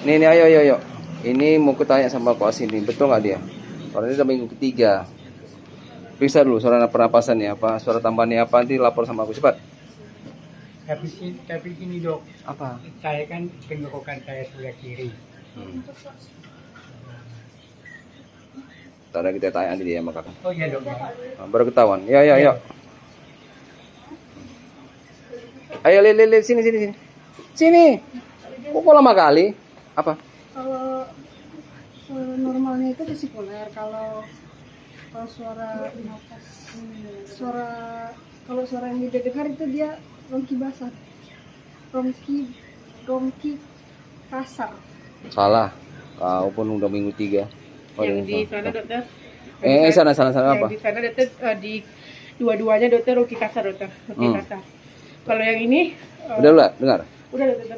Nih, ayo. Ini mau kutanya sama Pak Asini, betul nggak dia? Soalnya ini udah minggu ketiga. Periksa dulu suara pernapasannya apa, suara tambahannya apa, nanti lapor sama aku cepat. Tapi gini dok, Apa? saya kan tenggorokan saya sebelah kiri. Tadi kita tanya nanti dia sama kakak. Oh iya dok. Nah, baru ketahuan. Ya. Ayo, lihat sini. Sini. Kok lama kali? Apa? Kalau normalnya itu vesicular, kalau suara yang didengar itu dia ronki basah, ronki kasar. Salah. Kau pun udah minggu 3. Yang di sana dokter. Sana apa? Yang di sana dokter di dua-duanya dokter ronki kasar dokter. Ronki kasar. Kalau yang ini Udah dengar? udah dokter.